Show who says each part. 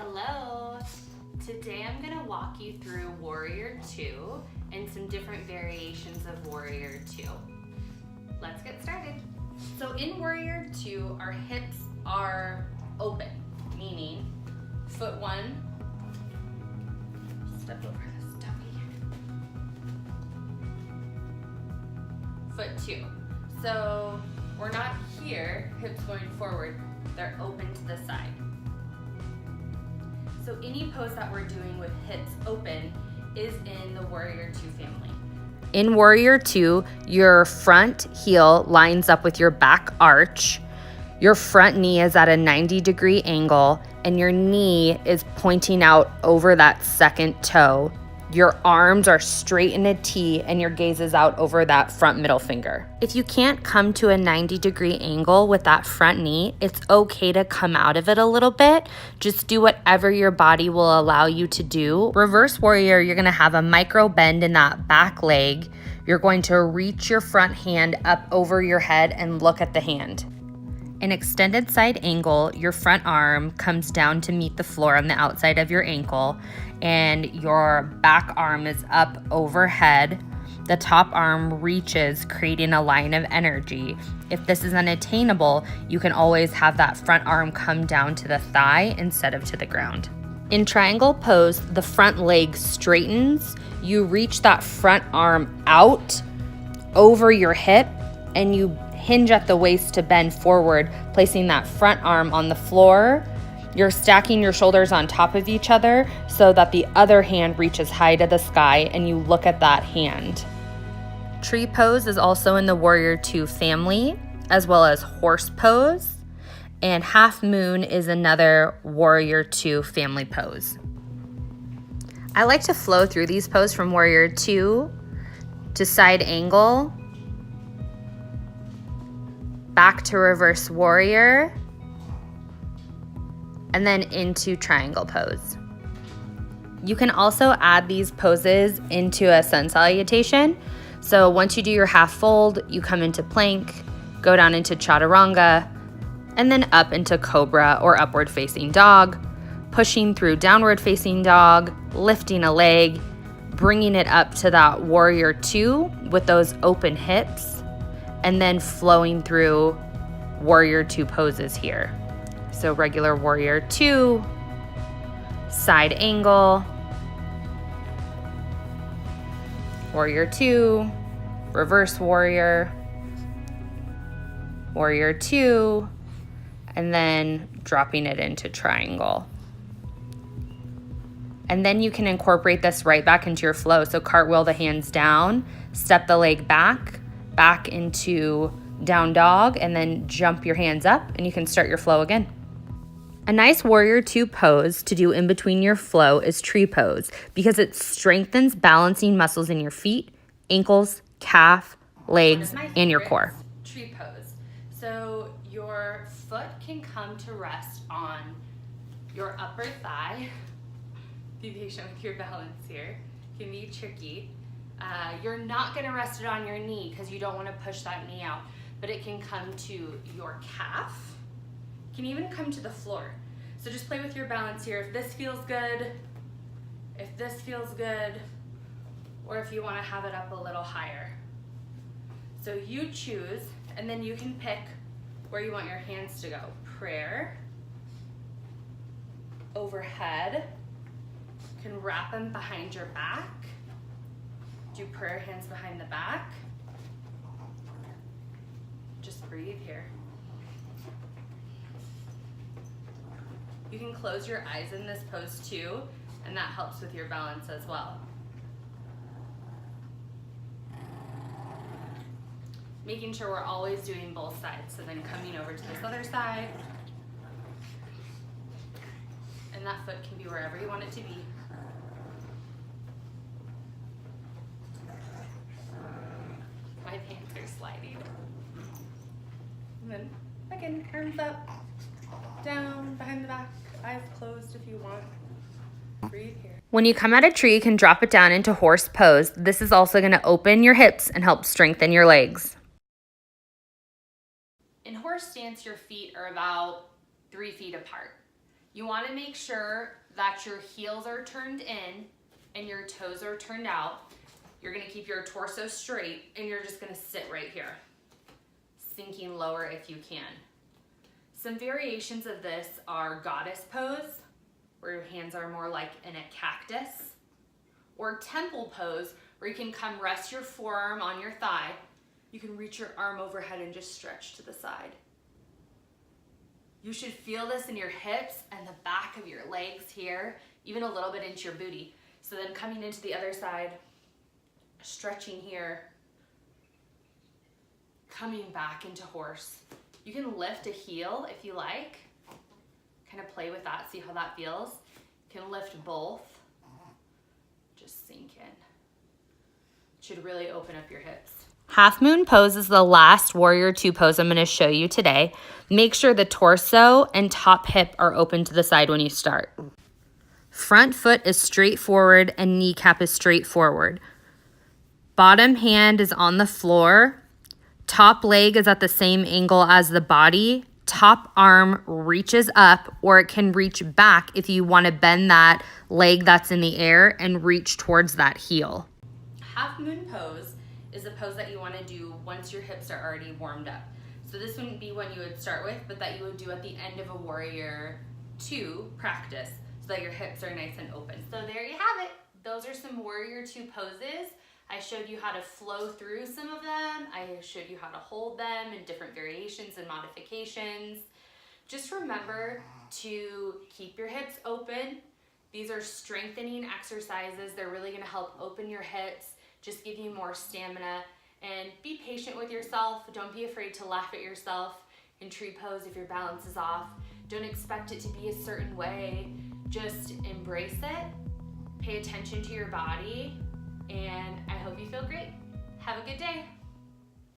Speaker 1: Hello! Today I'm going to walk you through Warrior 2 and some different variations of Warrior 2. Let's get started. So in Warrior 2, our hips are open, meaning foot 1, step over this dummy, foot 2. So we're not here, hips going forward, they're open to the side. So any pose that we're doing with hips open is in the Warrior 2 family. In Warrior 2, your front heel lines up with your back arch, your front knee is at a 90-degree angle, and your knee is pointing out over that second toe. Your arms are straight in a T and your gaze is out over that front middle finger. If you can't come to a 90-degree angle with that front knee, it's okay to come out of it a little bit. Just do whatever your body will allow you to do. Reverse Warrior, you're gonna have a micro bend in that back leg. You're going to reach your front hand up over your head and look at the hand. An extended side angle, your front arm comes down to meet the floor on the outside of your ankle, and your back arm is up overhead. The top arm reaches, creating a line of energy. If this is unattainable, you can always have that front arm come down to the thigh instead of to the ground. In triangle pose, the front leg straightens. You reach that front arm out over your hip, and you hinge at the waist to bend forward, placing that front arm on the floor. You're stacking your shoulders on top of each other so that the other hand reaches high to the sky and you look at that hand. Tree pose is also in the Warrior 2 family, as well as horse pose. And half moon is another Warrior 2 family pose. I like to flow through these poses from Warrior 2 to side angle, back to reverse warrior, and then into triangle pose. You can also add these poses into a sun salutation. So once you do your half fold, you come into plank, go down into chaturanga, and then up into cobra or upward facing dog, pushing through downward facing dog, lifting a leg, bringing it up to that Warrior 2 with those open hips, and then flowing through Warrior 2 poses here. So regular Warrior 2, side angle, Warrior 2, reverse warrior, Warrior 2, and then dropping it into triangle. And then you can incorporate this right back into your flow. So cartwheel the hands down, step the leg back into down dog, and then jump your hands up and you can start your flow again. A nice Warrior 2 pose to do in between your flow is tree pose because it strengthens balancing muscles in your feet, ankles, calf, legs, and your core. Tree pose. So your foot can come to rest on your upper thigh. Be patient with your balance here. It can be tricky. You're not going to rest it on your knee because you don't want to push that knee out, but it can come to your calf. It can even come to the floor. So just play with your balance here. If this feels good, or if you want to have it up a little higher. So you choose, and then you can pick where you want your hands to go. Prayer, overhead, you can wrap them behind your back. Do prayer hands behind the back. Just breathe here. You can close your eyes in this pose too, and that helps with your balance as well. Making sure we're always doing both sides. So then coming over to this other side. And that foot can be wherever you want it to be. My pants are sliding. And then again, arms up, down, behind the back, eyes closed if you want. Breathe here. When you come out of tree, you can drop it down into horse pose. This is also going to open your hips and help strengthen your legs. In horse stance, your feet are about 3 feet apart. You want to make sure that your heels are turned in and your toes are turned out. You're going to keep your torso straight and you're just going to sit right here, sinking lower if you can. Some variations of this are goddess pose, where your hands are more like in a cactus, or temple pose, where you can come rest your forearm on your thigh. You can reach your arm overhead and just stretch to the side. You should feel this in your hips and the back of your legs here, even a little bit into your booty. So then coming into the other side, stretching here, coming back into horse. You can lift a heel if you like, kind of play with that, see how that feels. You can lift both, just sink in. Should really open up your hips. Half moon pose is the last warrior two pose I'm going to show you today. Make sure the torso and top hip are open to the side when you start. Front foot is straight forward and kneecap is straight forward. Bottom hand is on the floor. Top leg is at the same angle as the body. Top arm reaches up, or it can reach back if you want to bend that leg that's in the air and reach towards that heel. Half moon pose is a pose that you want to do once your hips are already warmed up. So this wouldn't be one you would start with, but that you would do at the end of a warrior two practice so that your hips are nice and open. So there you have it. Those are some warrior two poses. I showed you how to flow through some of them. I showed you how to hold them in different variations and modifications. Just remember to keep your hips open. These are strengthening exercises. They're really gonna help open your hips, just give you more stamina, and be patient with yourself. Don't be afraid to laugh at yourself in tree pose if your balance is off. Don't expect it to be a certain way. Just embrace it, pay attention to your body, and I hope you feel great. Have a good day.